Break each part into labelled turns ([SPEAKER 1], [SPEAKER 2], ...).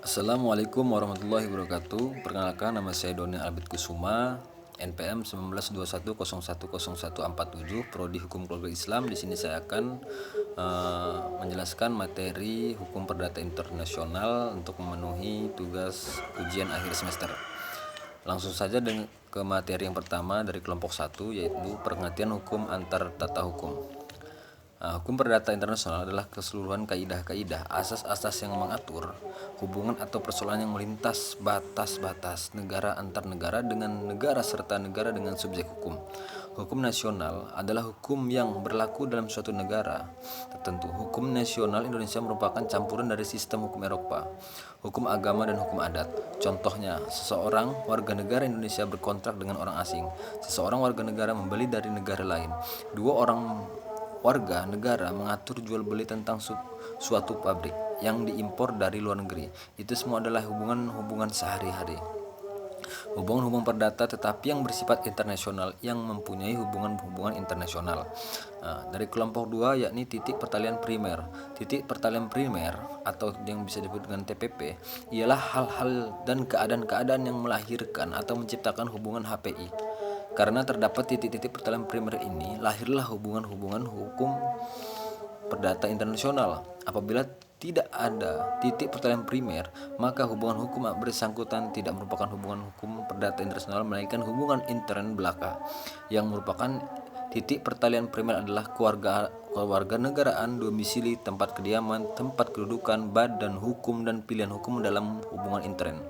[SPEAKER 1] Assalamualaikum warahmatullahi wabarakatuh. Perkenalkan, nama saya Doni Albert Kusuma, NPM 1921010147, Prodi Hukum Keluarga Islam. Di sini saya akan menjelaskan materi hukum perdata internasional untuk memenuhi tugas ujian akhir semester. Langsung saja ke materi yang pertama dari kelompok 1, yaitu pengertian hukum antar tata hukum. Hukum perdata internasional adalah keseluruhan kaidah-kaidah, asas-asas yang mengatur hubungan atau persoalan yang melintas batas-batas negara antar negara dengan negara serta negara dengan subjek hukum. Hukum nasional adalah hukum yang berlaku dalam suatu negara tertentu. Hukum nasional Indonesia merupakan campuran dari sistem hukum Eropa, hukum agama dan hukum adat. Contohnya, seseorang warga negara Indonesia berkontrak dengan orang asing. Seseorang warga negara membeli dari negara lain. Dua orang warga negara mengatur jual beli tentang suatu pabrik yang diimpor dari luar negeri. Itu semua adalah hubungan-hubungan sehari-hari. Hubungan-hubungan perdata tetapi yang bersifat internasional, yang mempunyai hubungan-hubungan internasional. Dari kelompok 2, yakni titik pertalian primer. Titik pertalian primer atau yang bisa disebut dengan TPP ialah hal-hal dan keadaan-keadaan yang melahirkan atau menciptakan hubungan HPI. Karena terdapat titik-titik pertalian primer ini, lahirlah hubungan-hubungan hukum perdata internasional. Apabila tidak ada titik pertalian primer, maka hubungan hukum bersangkutan tidak merupakan hubungan hukum perdata internasional, melainkan hubungan intern belaka. Yang merupakan titik pertalian primer adalah keluarga negaraan, domisili, tempat kediaman, tempat kedudukan, badan hukum, dan pilihan hukum dalam hubungan intern.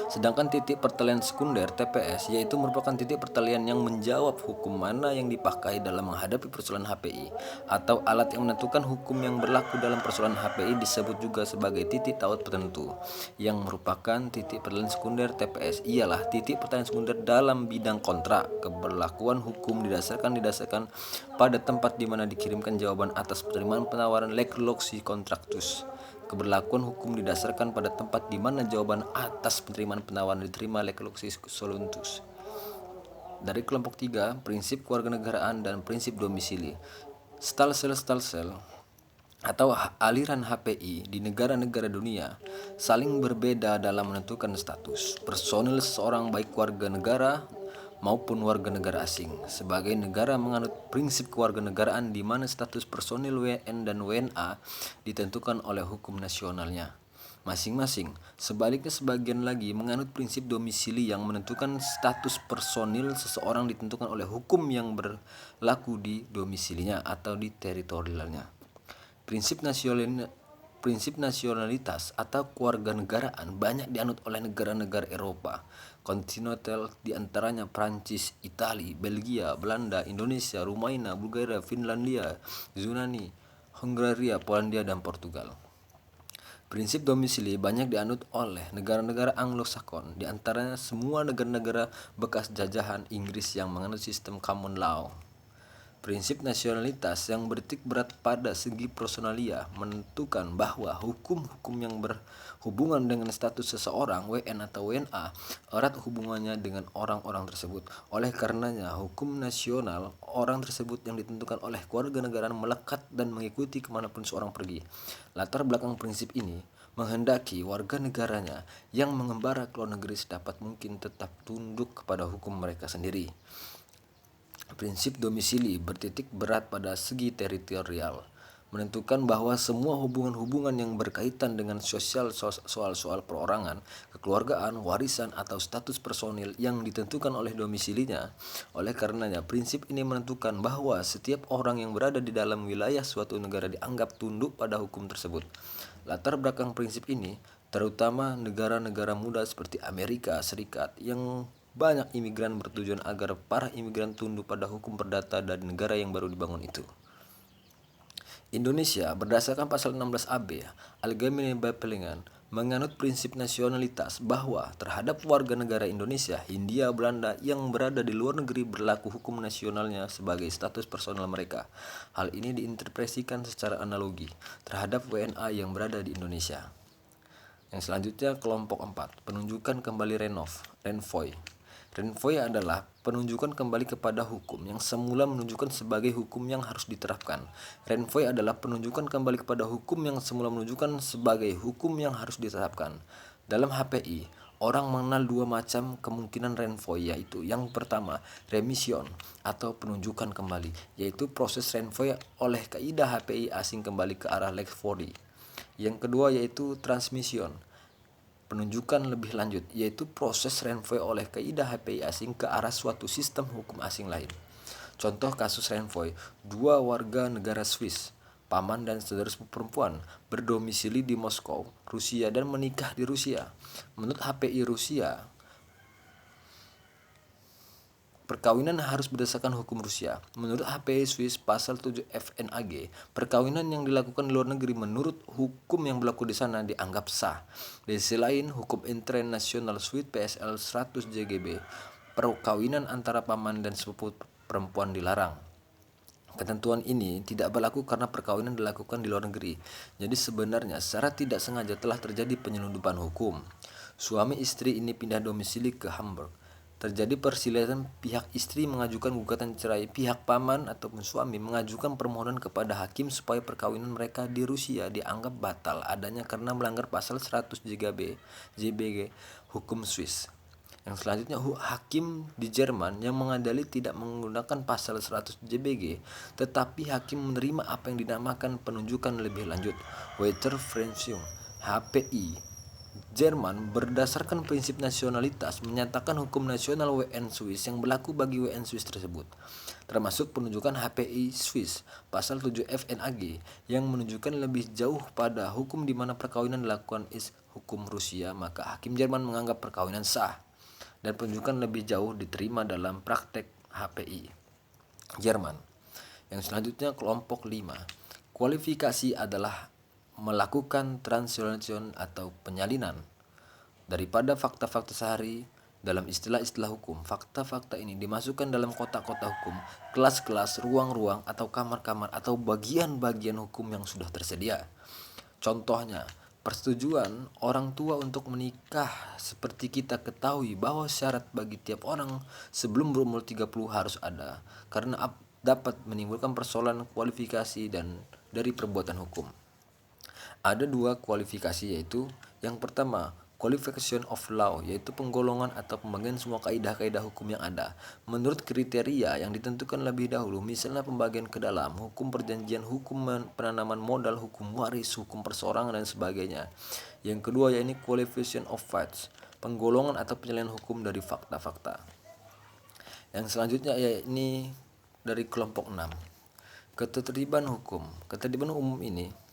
[SPEAKER 1] Sedangkan titik pertalian sekunder TPS yaitu merupakan titik pertalian yang menjawab hukum mana yang dipakai dalam menghadapi persoalan HPI, atau alat yang menentukan hukum yang berlaku dalam persoalan HPI disebut juga sebagai titik taut tertentu. Yang merupakan titik pertalian sekunder TPS ialah titik pertalian sekunder dalam bidang kontrak. Keberlakuan hukum didasarkan pada tempat di mana dikirimkan jawaban atas penerimaan penawaran leg loci contractus. Keberlakuan hukum didasarkan pada tempat di mana jawaban atas penerimaan penawaran diterima leg loci solutus. Dari kelompok 3, prinsip kewarganegaraan dan prinsip domisili. Stelsel atau aliran HPI di negara-negara dunia saling berbeda dalam menentukan status personil seseorang, baik warga negara maupun warga negara asing. Sebagai negara menganut prinsip kewarganegaraan di mana status personil WN dan WNA ditentukan oleh hukum nasionalnya masing-masing. Sebaliknya, sebagian lagi menganut prinsip domisili yang menentukan status personil seseorang ditentukan oleh hukum yang berlaku di domisilinya atau di teritorialnya. Prinsip nasionalitas atau kewarganegaraan banyak dianut oleh negara-negara Eropa kontinental, diantaranya Prancis, Italia, Belgia, Belanda, Indonesia, Rumania, Bulgaria, Finlandia, Yunani, Hungaria, Polandia, dan Portugal. Prinsip domisili banyak dianut oleh negara-negara Anglo-Saxon, diantaranya semua negara-negara bekas jajahan Inggris yang menganut sistem common law. Prinsip nasionalitas yang beritik berat pada segi personalia menentukan bahwa hukum-hukum yang berhubungan dengan status seseorang WN atau WNA erat hubungannya dengan orang-orang tersebut. Oleh karenanya, hukum nasional orang tersebut yang ditentukan oleh kewarganegaraan melekat dan mengikuti kemanapun seorang pergi. Latar belakang prinsip ini menghendaki warga negaranya yang mengembara ke luar negeri sedapat mungkin tetap tunduk kepada hukum mereka sendiri. Prinsip domisili bertitik berat pada segi teritorial, menentukan bahwa semua hubungan-hubungan yang berkaitan dengan soal-soal perorangan, kekeluargaan, warisan, atau status personil yang ditentukan oleh domisilinya. Oleh karenanya, prinsip ini menentukan bahwa setiap orang yang berada di dalam wilayah suatu negara dianggap tunduk pada hukum tersebut. Latar belakang prinsip ini terutama negara-negara muda seperti Amerika Serikat yang banyak imigran bertujuan agar para imigran tunduk pada hukum perdata dari negara yang baru dibangun itu. Indonesia berdasarkan pasal 16 AB Algemene Bepelingen menganut prinsip nasionalitas bahwa terhadap warga negara Indonesia, Hindia Belanda yang berada di luar negeri berlaku hukum nasionalnya sebagai status personal mereka. Hal ini diinterpretasikan secara analogi terhadap WNA yang berada di Indonesia. Yang selanjutnya kelompok 4, penunjukan kembali Renvoy. Renvoy adalah penunjukan kembali kepada hukum yang semula menunjukkan sebagai hukum yang harus diterapkan. Renvoy adalah penunjukan kembali kepada hukum yang semula menunjukkan sebagai hukum yang harus diterapkan. Dalam HPI, orang mengenal dua macam kemungkinan renvoy, yaitu yang pertama, remission atau penunjukan kembali, yaitu proses renvoy oleh kaidah HPI asing kembali ke arah Lex 4D. Yang kedua yaitu transmission, penunjukan lebih lanjut, yaitu proses renvoy oleh kaidah HPI asing ke arah suatu sistem hukum asing lain. Contoh kasus renvoy, dua warga negara Swiss, paman dan saudara sepupu perempuan, berdomisili di Moskow, Rusia dan menikah di Rusia. Menurut HPI Rusia, perkawinan harus berdasarkan hukum Rusia. Menurut HPI Swiss pasal 7 FNAG, perkawinan yang dilakukan di luar negeri menurut hukum yang berlaku di sana dianggap sah. Di sisi lain, hukum internasional Swiss PSL 100 JGB, perkawinan antara paman dan sepupu perempuan dilarang. Ketentuan ini tidak berlaku karena perkawinan dilakukan di luar negeri. Jadi sebenarnya secara tidak sengaja telah terjadi penyelundupan hukum. Suami istri ini pindah domisili ke Hamburg. Terjadi perselisihan, pihak istri mengajukan gugatan cerai, pihak paman ataupun suami mengajukan permohonan kepada hakim supaya perkawinan mereka di Rusia dianggap batal adanya karena melanggar pasal 100 JBG hukum Swiss. Yang selanjutnya, hakim di Jerman yang mengadili tidak menggunakan pasal 100 JBG, tetapi hakim menerima apa yang dinamakan penunjukan lebih lanjut, Weiterverweisung. HPI Jerman berdasarkan prinsip nasionalitas menyatakan hukum nasional WN Swiss yang berlaku bagi WN Swiss tersebut, termasuk penunjukan HPI Swiss pasal 7 FNAG yang menunjukkan lebih jauh pada hukum di mana perkawinan dilakukan hukum Rusia, maka hakim Jerman menganggap perkawinan sah dan penunjukan lebih jauh diterima dalam praktek HPI Jerman. Yang selanjutnya kelompok 5. Kualifikasi adalah melakukan translation atau penyalinan daripada fakta-fakta sehari dalam istilah-istilah hukum. Fakta-fakta ini dimasukkan dalam kotak-kotak hukum, kelas-kelas, ruang-ruang atau kamar-kamar atau bagian-bagian hukum yang sudah tersedia. Contohnya, persetujuan orang tua untuk menikah. Seperti kita ketahui bahwa syarat bagi tiap orang sebelum berumur 30 harus ada, karena dapat menimbulkan persoalan kualifikasi dan dari perbuatan hukum. Ada dua kualifikasi, yaitu yang pertama, qualification of law, yaitu penggolongan atau pembagian semua kaidah-kaidah hukum yang ada menurut kriteria yang ditentukan lebih dahulu, misalnya pembagian ke dalam, hukum perjanjian, hukum penanaman modal, hukum waris, hukum perseorangan dan sebagainya. Yang kedua yaitu qualification of facts, penggolongan atau penyelesaian hukum dari fakta-fakta. Yang selanjutnya ini dari kelompok 6. Ketertiban hukum. Ketertiban umum ini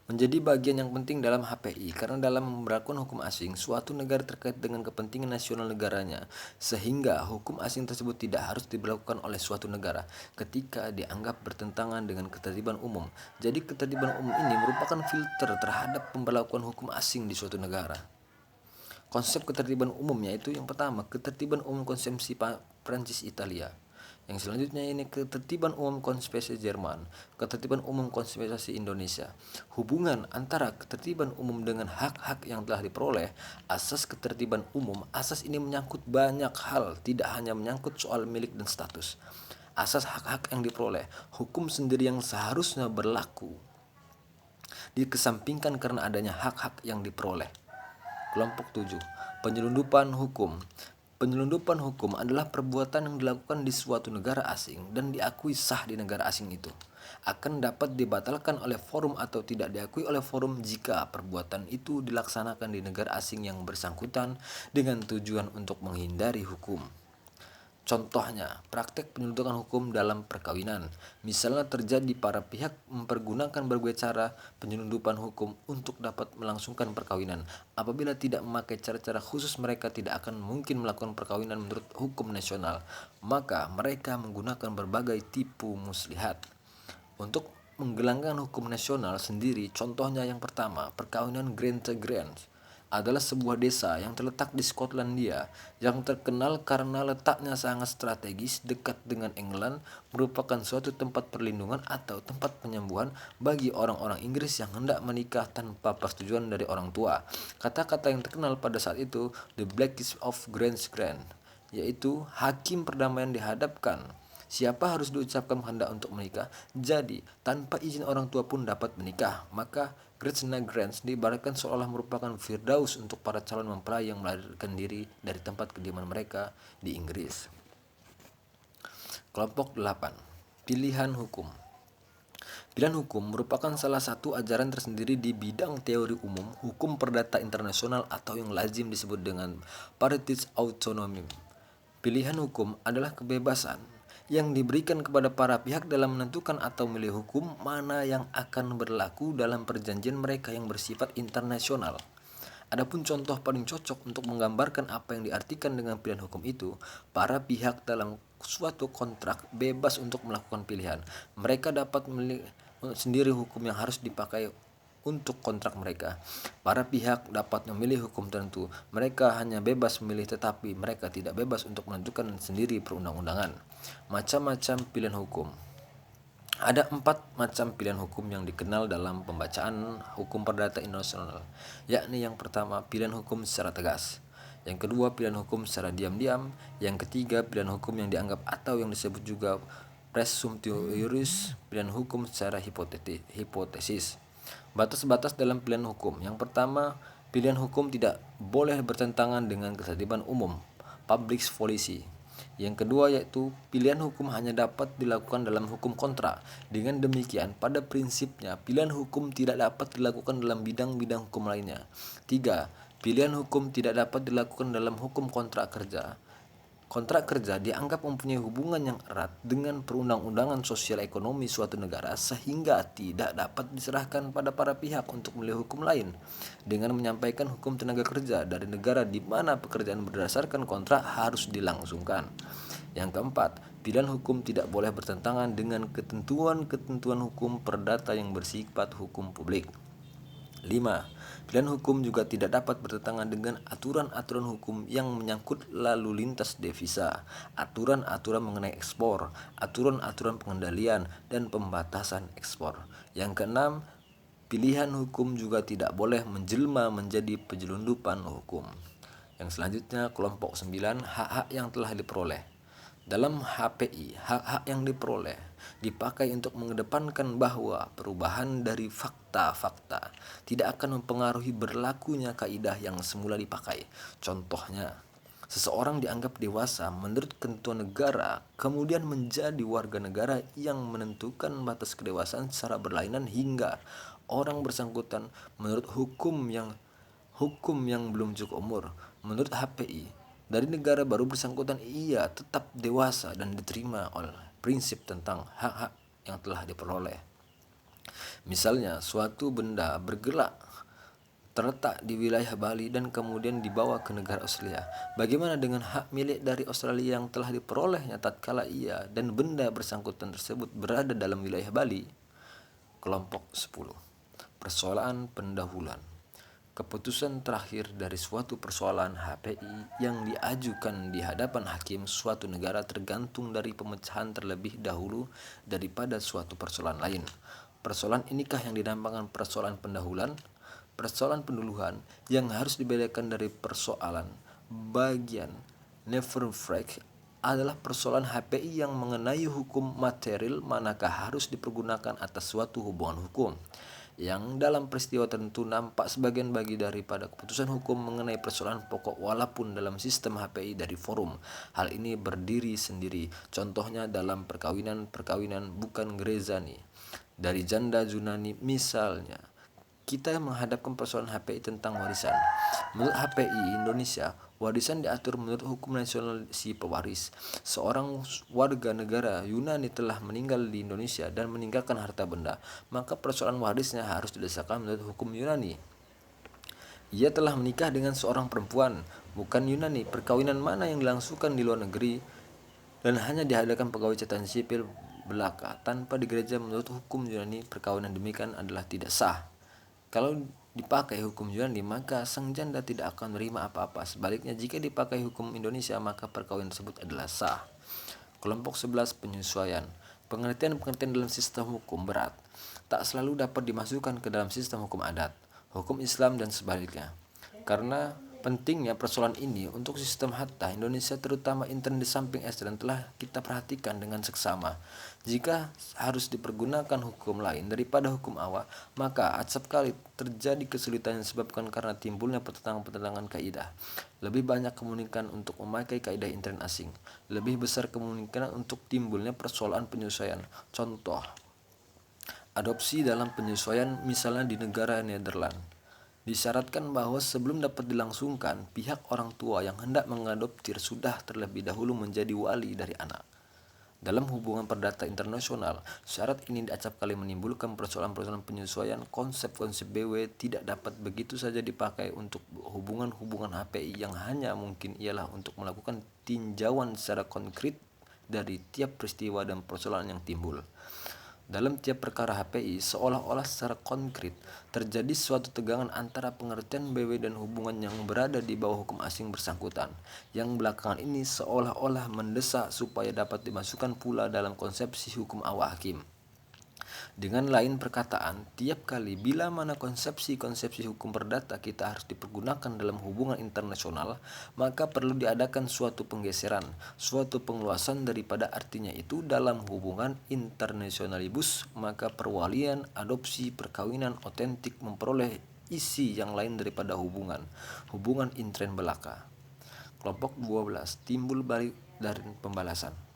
[SPEAKER 1] menjadi bagian yang penting dalam HPI karena dalam memberlakukan hukum asing, suatu negara terkait dengan kepentingan nasional negaranya, sehingga hukum asing tersebut tidak harus diberlakukan oleh suatu negara ketika dianggap bertentangan dengan ketertiban umum. Jadi ketertiban umum ini merupakan filter terhadap pemberlakuan hukum asing di suatu negara. Konsep ketertiban umum yaitu yang pertama, ketertiban umum konsumsi Prancis Italia. Yang selanjutnya ini ketertiban umum konspirasi Jerman, ketertiban umum konspirasi Indonesia. Hubungan antara ketertiban umum dengan hak-hak yang telah diperoleh. Asas ketertiban umum, asas ini menyangkut banyak hal, tidak hanya menyangkut soal milik dan status. Asas hak-hak yang diperoleh, hukum sendiri yang seharusnya berlaku dikesampingkan karena adanya hak-hak yang diperoleh. Kelompok 7. Penyelundupan hukum. Penyelundupan hukum adalah perbuatan yang dilakukan di suatu negara asing dan diakui sah di negara asing itu. Akan dapat dibatalkan oleh forum atau tidak diakui oleh forum jika perbuatan itu dilaksanakan di negara asing yang bersangkutan dengan tujuan untuk menghindari hukum. Contohnya, praktek penyelundupan hukum dalam perkawinan. Misalnya terjadi para pihak mempergunakan berbagai cara penyelundupan hukum untuk dapat melangsungkan perkawinan. Apabila tidak memakai cara-cara khusus, mereka tidak akan mungkin melakukan perkawinan menurut hukum nasional. Maka mereka menggunakan berbagai tipu muslihat untuk menggelangkan hukum nasional sendiri. Contohnya yang pertama, perkawinan Grant adalah sebuah desa yang terletak di Skotlandia yang terkenal karena letaknya sangat strategis dekat dengan England, merupakan suatu tempat perlindungan atau tempat penyembuhan bagi orang-orang Inggris yang hendak menikah tanpa persetujuan dari orang tua. Kata-kata yang terkenal pada saat itu, The Blackest of Grant, yaitu hakim perdamaian dihadapkan. Siapa harus diucapkan hendak untuk menikah? Jadi, tanpa izin orang tua pun dapat menikah. Maka, Krishna Grants diibaratkan seolah merupakan firdaus untuk para calon mempelai yang melarikan diri dari tempat kediaman mereka di Inggris. Kelompok 8. Pilihan hukum. Pilihan hukum merupakan salah satu ajaran tersendiri di bidang teori umum hukum perdata internasional atau yang lazim disebut dengan parties autonomy. Pilihan hukum adalah kebebasan yang diberikan kepada para pihak dalam menentukan atau memilih hukum mana yang akan berlaku dalam perjanjian mereka yang bersifat internasional. Adapun contoh paling cocok untuk menggambarkan apa yang diartikan dengan pilihan hukum itu, para pihak dalam suatu kontrak bebas untuk melakukan pilihan. Mereka dapat memilih sendiri hukum yang harus dipakai untuk kontrak mereka. Para pihak dapat memilih hukum tertentu. Mereka hanya bebas memilih, tetapi mereka tidak bebas untuk menentukan sendiri perundang-undangan. Macam-macam pilihan hukum. Ada 4 macam pilihan hukum yang dikenal dalam pembacaan hukum perdata internasional, yakni yang pertama pilihan hukum secara tegas, yang kedua pilihan hukum secara diam-diam, yang ketiga pilihan hukum yang dianggap atau yang disebut juga presumptio iuris, pilihan hukum secara hipotesis. Batas-batas dalam pilihan hukum. Yang pertama, pilihan hukum tidak boleh bertentangan dengan ketertiban umum, public policy. Yang kedua yaitu pilihan hukum hanya dapat dilakukan dalam hukum kontra. Dengan demikian, pada prinsipnya pilihan hukum tidak dapat dilakukan dalam bidang-bidang hukum lainnya. 3. Pilihan hukum tidak dapat dilakukan dalam hukum kontrak kerja. Kontrak kerja dianggap mempunyai hubungan yang erat dengan perundang-undangan sosial ekonomi suatu negara sehingga tidak dapat diserahkan pada para pihak untuk memilih hukum lain. Dengan menyampaikan hukum tenaga kerja dari negara di mana pekerjaan berdasarkan kontrak harus dilangsungkan. Yang keempat, pilihan hukum tidak boleh bertentangan dengan ketentuan-ketentuan hukum perdata yang bersifat hukum publik. 5. Pilihan hukum juga tidak dapat bertentangan dengan aturan-aturan hukum yang menyangkut lalu lintas devisa, aturan-aturan mengenai ekspor, aturan-aturan pengendalian dan pembatasan ekspor. Yang keenam, pilihan hukum juga tidak boleh menjelma menjadi penyelundupan hukum. Yang selanjutnya kelompok 9, hak-hak yang telah diperoleh. Dalam HPI, hak-hak yang diperoleh dipakai untuk mengedepankan bahwa perubahan dari fakta-fakta tidak akan mempengaruhi berlakunya kaidah yang semula dipakai. Contohnya, seseorang dianggap dewasa menurut ketentuan negara, kemudian menjadi warga negara yang menentukan batas kedewasaan secara berlainan hingga orang bersangkutan menurut hukum yang belum cukup umur. Menurut HPI, dari negara baru bersangkutan ia tetap dewasa dan diterima oleh prinsip tentang hak-hak yang telah diperoleh. Misalnya, suatu benda bergerak terletak di wilayah Bali dan kemudian dibawa ke negara Australia. Bagaimana dengan hak milik dari Australia yang telah diperolehnya tatkala ia dan benda bersangkutan tersebut berada dalam wilayah Bali? Kelompok 10. Persoalan pendahuluan. Keputusan terakhir dari suatu persoalan HPI yang diajukan di hadapan hakim suatu negara tergantung dari pemecahan terlebih dahulu daripada suatu persoalan lain. Persoalan inikah yang dinamakan persoalan pendahuluan? Persoalan pendahuluan yang harus dibedakan dari persoalan bagian Neverfrag adalah persoalan HPI yang mengenai hukum material manakah harus dipergunakan atas suatu hubungan hukum yang dalam peristiwa tertentu nampak sebagian bagi daripada keputusan hukum mengenai persoalan pokok walaupun dalam sistem HPI dari forum. Hal ini berdiri sendiri. Contohnya dalam perkawinan bukan Grezani dari janda Junani misalnya. Kita menghadapkan persoalan HPI tentang warisan. Menurut HPI Indonesia, warisan diatur menurut hukum nasional si pewaris. Seorang warga negara Yunani telah meninggal di Indonesia dan meninggalkan harta benda, maka persoalan warisnya harus didasarkan menurut hukum Yunani. Ia telah menikah dengan seorang perempuan, bukan Yunani. Perkawinan mana yang dilangsungkan di luar negeri dan hanya diadakan pegawai catatan sipil belaka tanpa di gereja menurut hukum Yunani, perkawinan demikian adalah tidak sah. Kalau dipakai hukum Yunani, maka sang janda tidak akan menerima apa-apa. Sebaliknya, jika dipakai hukum Indonesia, maka perkawinan tersebut adalah sah. Kelompok 11, penyesuaian. Pengertian-pengertian dalam sistem hukum berat tak selalu dapat dimasukkan ke dalam sistem hukum adat, hukum Islam dan sebaliknya. Karena Pentingnya persoalan ini untuk sistem hatta Indonesia terutama intern di samping SDN telah kita perhatikan dengan seksama. Jika harus dipergunakan hukum lain daripada hukum awal, maka acap kali terjadi kesulitan yang disebabkan karena timbulnya pertentangan-pertentangan kaidah. Lebih banyak kemungkinan untuk memakai kaidah intern asing. Lebih besar kemungkinan untuk timbulnya persoalan penyesuaian. Contoh, adopsi dalam penyesuaian misalnya di negara Nederland. Disyaratkan bahwa sebelum dapat dilangsungkan, pihak orang tua yang hendak mengadoptir sudah terlebih dahulu menjadi wali dari anak. Dalam hubungan perdata internasional, syarat ini diacap kali menimbulkan persoalan-persoalan penyesuaian. Konsep-konsep BW tidak dapat begitu saja dipakai untuk hubungan-hubungan HPI yang hanya mungkin ialah untuk melakukan tinjauan secara konkret dari tiap peristiwa dan persoalan yang timbul. Dalam tiap perkara HPI, seolah-olah secara konkret terjadi suatu tegangan antara pengertian BW dan hubungan yang berada di bawah hukum asing bersangkutan, yang belakangan ini seolah-olah mendesak supaya dapat dimasukkan pula dalam konsepsi hukum awal hakim. Dengan lain perkataan, tiap kali bila mana konsepsi-konsepsi hukum perdata kita harus dipergunakan dalam hubungan internasional, maka perlu diadakan suatu penggeseran, suatu pengeluasan daripada artinya itu dalam hubungan internationalibus, maka perwalian, adopsi, perkawinan otentik memperoleh isi yang lain daripada hubungan intern belaka. Kelompok 12, timbul balik dari pembalasan.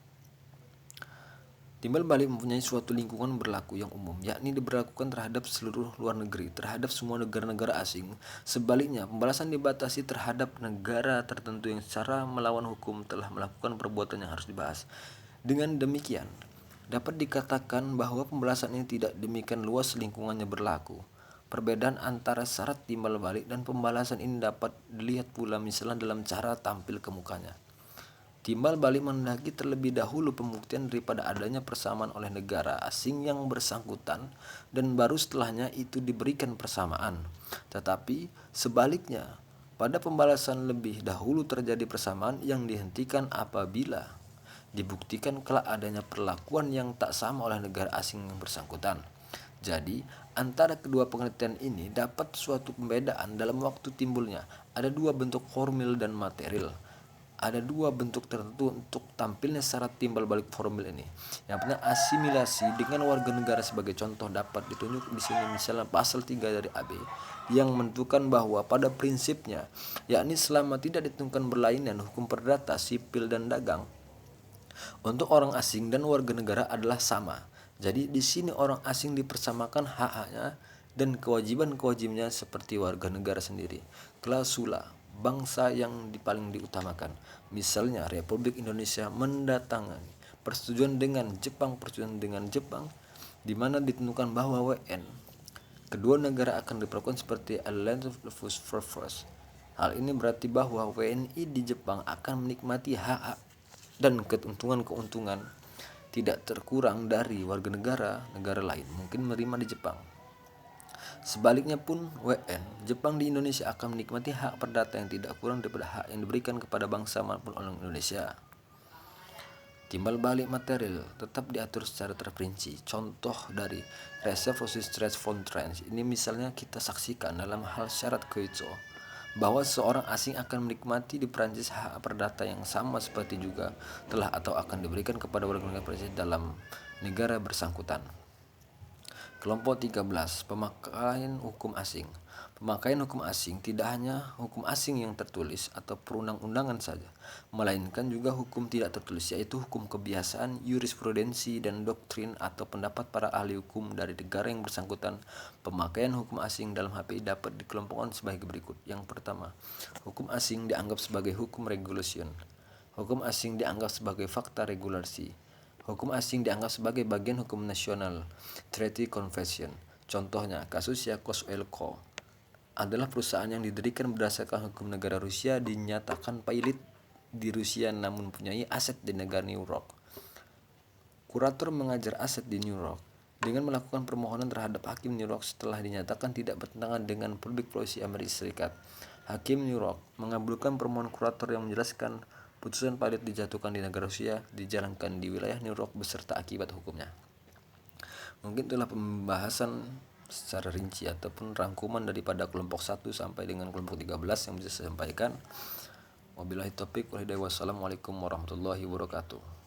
[SPEAKER 1] Timbal balik mempunyai suatu lingkungan berlaku yang umum, yakni diberlakukan terhadap seluruh luar negeri, terhadap semua negara-negara asing. Sebaliknya, pembalasan dibatasi terhadap negara tertentu yang secara melawan hukum telah melakukan perbuatan yang harus dibahas. Dengan demikian, dapat dikatakan bahwa pembalasan ini tidak demikian luas lingkungannya berlaku. Perbedaan antara syarat timbal balik dan pembalasan ini dapat dilihat pula misalnya dalam cara tampil ke mukanya. Timbal balik menghendaki terlebih dahulu pembuktian daripada adanya persamaan oleh negara asing yang bersangkutan dan baru setelahnya itu diberikan persamaan. Tetapi sebaliknya, pada pembalasan lebih dahulu terjadi persamaan yang dihentikan apabila dibuktikan kelak adanya perlakuan yang tak sama oleh negara asing yang bersangkutan. Jadi, antara kedua pengertian ini dapat suatu pembedaan dalam waktu timbulnya. Ada dua bentuk formil dan material. Ada dua bentuk tertentu untuk tampilnya syarat timbal balik formil ini. Yang pertama, asimilasi dengan warga negara sebagai contoh dapat ditunjuk di sini misalnya pasal 3 dari AB yang menentukan bahwa pada prinsipnya, yakni selama tidak ditentukan berlainan hukum perdata, sipil dan dagang untuk orang asing dan warga negara adalah sama. Jadi di sini orang asing dipersamakan hak-haknya dan kewajiban-kewajibannya seperti warga negara sendiri. Klausula bangsa yang paling diutamakan. Misalnya Republik Indonesia mendatangani persetujuan dengan Jepang, di mana ditentukan bahwa WN kedua negara akan diperlakukan seperti Alliance of the First. Hal ini berarti bahwa WNI di Jepang akan menikmati hak dan keuntungan-keuntungan tidak terkurang dari warga negara lain mungkin menerima di Jepang. Sebaliknya pun WN Jepang di Indonesia akan menikmati hak perdata yang tidak kurang daripada hak yang diberikan kepada bangsa maupun orang Indonesia. Timbal balik material tetap diatur secara terperinci. Contoh dari Reciprocity Trade Contract ini misalnya kita saksikan dalam hal syarat Kyoto bahwa seorang asing akan menikmati di Perancis hak perdata yang sama seperti juga telah atau akan diberikan kepada warga negara Perancis dalam negara bersangkutan. Kelompok 13, pemakaian hukum asing. Pemakaian hukum asing tidak hanya hukum asing yang tertulis atau perundang-undangan saja, melainkan juga hukum tidak tertulis, yaitu hukum kebiasaan, jurisprudensi, dan doktrin atau pendapat para ahli hukum dari negara yang bersangkutan. Pemakaian hukum asing dalam HPI dapat dikelompokkan sebagai berikut. Yang pertama, hukum asing dianggap sebagai hukum regulation. Hukum asing dianggap sebagai fakta regulasi. Hukum asing dianggap sebagai bagian hukum nasional, Treaty Convention. Contohnya, kasus Yakos Oil Co. adalah perusahaan yang didirikan berdasarkan hukum negara Rusia dinyatakan pailit di Rusia namun mempunyai aset di negara New York. Kurator mengajar aset di New York dengan melakukan permohonan terhadap hakim New York setelah dinyatakan tidak bertentangan dengan Public Policy Amerika Serikat. Hakim New York mengabulkan permohonan kurator yang menjelaskan putusan pailit dijatuhkan di negara Rusia dijalankan di wilayah New York beserta akibat hukumnya. Mungkin itulah pembahasan secara rinci ataupun rangkuman daripada kelompok 1 sampai dengan kelompok 13 yang bisa saya sampaikan. Wabillahi taufik wal hidayah. Wassalamualaikum warahmatullahi wabarakatuh.